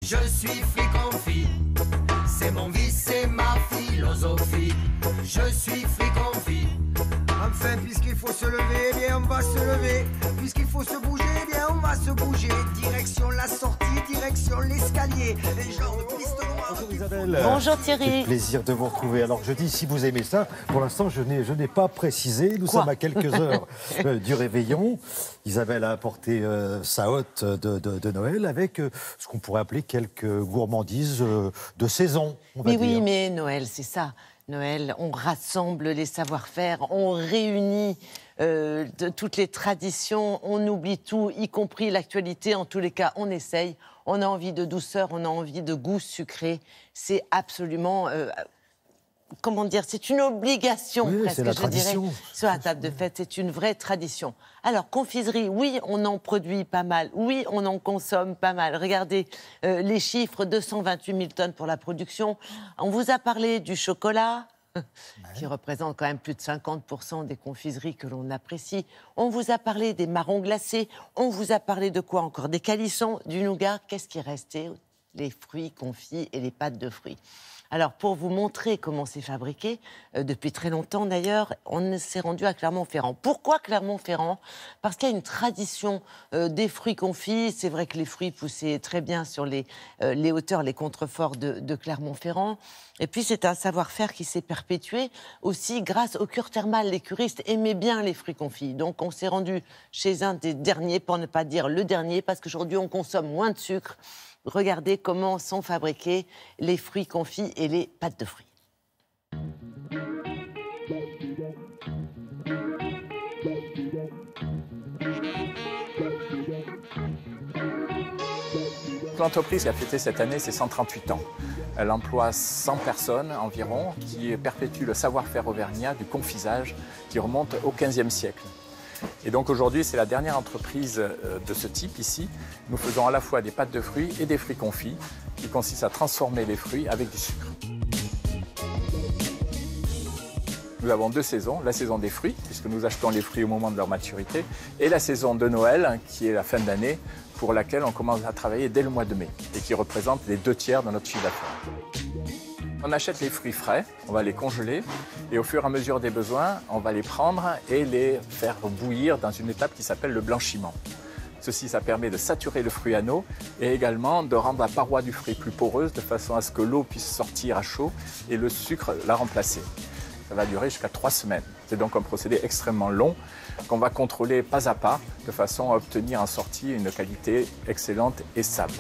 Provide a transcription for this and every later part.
Je suis fruit confit, c'est mon vice, c'est ma philosophie. Je suis fruit confit. Enfin, puisqu'il faut se lever, eh bien on va se lever. Puisqu'il faut se bouger, eh bien on va se bouger. Direction la sortie, direction l'escalier. Les gens de piste noire. Bonjour Isabelle. Bonjour Thierry. Quel plaisir de vous retrouver. Alors je dis si vous aimez ça, pour l'instant je n'ai pas précisé. Nous sommes à quelques heures du réveillon. Isabelle a apporté sa hotte de Noël avec ce qu'on pourrait appeler quelques gourmandises de saison. On va dire. Oui, mais Noël, c'est ça. Noël, on rassemble les savoir-faire, on réunit toutes les traditions, on oublie tout, y compris l'actualité. En tous les cas, on essaye. On a envie de douceur, on a envie de goût sucré. C'est absolument... comment dire, c'est une obligation, oui, presque, la je dirais, sur la table de fête. C'est une vraie tradition. Alors, confiserie, oui, on en produit pas mal. Oui, on en consomme pas mal. Regardez les chiffres, 228 000 tonnes pour la production. On vous a parlé du chocolat, qui représente quand même plus de 50% des confiseries que l'on apprécie. On vous a parlé des marrons glacés. On vous a parlé de quoi encore? Des calissons, du nougat. Qu'est-ce qui est resté? Les fruits confits et les pâtes de fruits. Alors, pour vous montrer comment c'est fabriqué, depuis très longtemps d'ailleurs, on s'est rendu à Clermont-Ferrand. Pourquoi Clermont-Ferrand? Parce qu'il y a une tradition des fruits confits. C'est vrai que les fruits poussaient très bien sur les hauteurs, les contreforts de Clermont-Ferrand. Et puis, c'est un savoir-faire qui s'est perpétué aussi grâce aux cures thermales. Les curistes aimaient bien les fruits confits. Donc, on s'est rendu chez un des derniers, pour ne pas dire le dernier, parce qu'aujourd'hui, on consomme moins de sucre. Regardez comment sont fabriqués les fruits confits et les pâtes de fruits. L'entreprise qui a fêté cette année ses 138 ans. Elle emploie 100 personnes environ qui perpétuent le savoir-faire auvergnat du confisage qui remonte au XVe siècle. Et donc aujourd'hui, c'est la dernière entreprise de ce type ici. Nous faisons à la fois des pâtes de fruits et des fruits confits qui consistent à transformer les fruits avec du sucre. Nous avons deux saisons, la saison des fruits, puisque nous achetons les fruits au moment de leur maturité, et la saison de Noël, qui est la fin d'année, pour laquelle on commence à travailler dès le mois de mai, et qui représente les 2/3 de notre chiffre d'affaires. On achète les fruits frais, on va les congeler, et au fur et à mesure des besoins, on va les prendre et les faire bouillir dans une étape qui s'appelle le blanchiment. Ceci, ça permet de saturer le fruit à eau et également de rendre la paroi du fruit plus poreuse de façon à ce que l'eau puisse sortir à chaud et le sucre la remplacer. Ça va durer jusqu'à 3 semaines. C'est donc un procédé extrêmement long qu'on va contrôler pas à pas de façon à obtenir en sortie une qualité excellente et stable.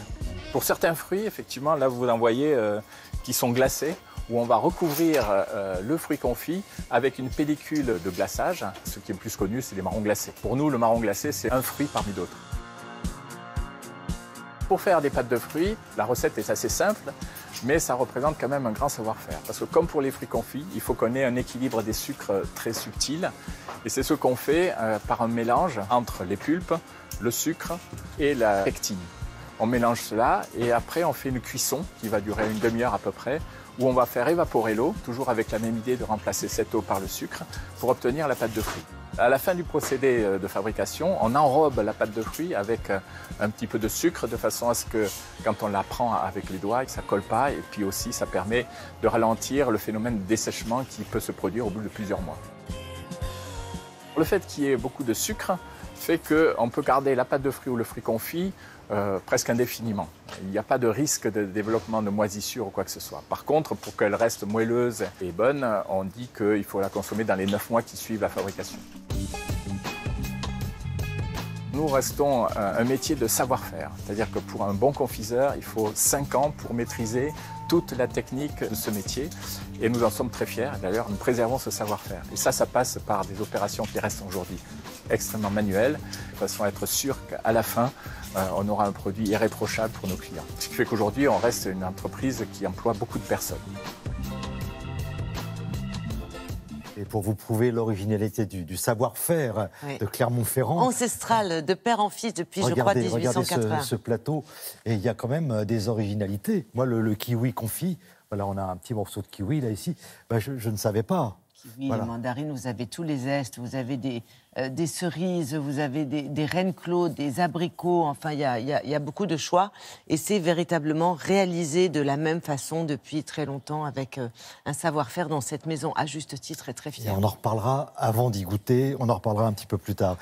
Pour certains fruits, effectivement, là vous en voyez qui sont glacés, où on va recouvrir le fruit confit avec une pellicule de glaçage. Ce qui est le plus connu, c'est les marrons glacés. Pour nous, le marron glacé, c'est un fruit parmi d'autres. Pour faire des pâtes de fruits, la recette est assez simple, mais ça représente quand même un grand savoir-faire. Parce que comme pour les fruits confits, il faut qu'on ait un équilibre des sucres très subtil. Et c'est ce qu'on fait par un mélange entre les pulpes, le sucre et la pectine. On mélange cela et après on fait une cuisson qui va durer une demi-heure à peu près, où on va faire évaporer l'eau, toujours avec la même idée de remplacer cette eau par le sucre, pour obtenir la pâte de fruits. À la fin du procédé de fabrication, on enrobe la pâte de fruits avec un petit peu de sucre, de façon à ce que, quand on la prend avec les doigts, ça ne colle pas, et puis aussi ça permet de ralentir le phénomène de dessèchement qui peut se produire au bout de plusieurs mois. Le fait qu'il y ait beaucoup de sucre fait qu'on peut garder la pâte de fruits ou le fruit confit presque indéfiniment. Il n'y a pas de risque de développement de moisissure ou quoi que ce soit. Par contre, pour qu'elle reste moelleuse et bonne, on dit qu'il faut la consommer dans les 9 mois qui suivent la fabrication. Nous restons un métier de savoir-faire, c'est-à-dire que pour un bon confiseur, il faut 5 ans pour maîtriser toute la technique de ce métier et nous en sommes très fiers. D'ailleurs, nous préservons ce savoir-faire. Et ça passe par des opérations qui restent aujourd'hui extrêmement manuelles, de façon à être sûr qu'à la fin, on aura un produit irréprochable pour nos clients. Ce qui fait qu'aujourd'hui, on reste une entreprise qui emploie beaucoup de personnes. Et pour vous prouver l'originalité du savoir-faire de Clermont-Ferrand. Ancestral, de père en fils depuis, je crois, 1880. Regardez ce plateau, et il y a quand même des originalités. Moi, le kiwi confit, voilà, on a un petit morceau de kiwi là, ici, ben, je ne savais pas. kiwis, Voilà. les mandarines, vous avez tous les zestes, vous avez des cerises, vous avez des reines claudes, des abricots, enfin il y a beaucoup de choix et c'est véritablement réalisé de la même façon depuis très longtemps avec un savoir-faire dont cette maison à juste titre est très Et fière. on en reparlera avant d'y goûter, on en reparlera un petit peu plus tard.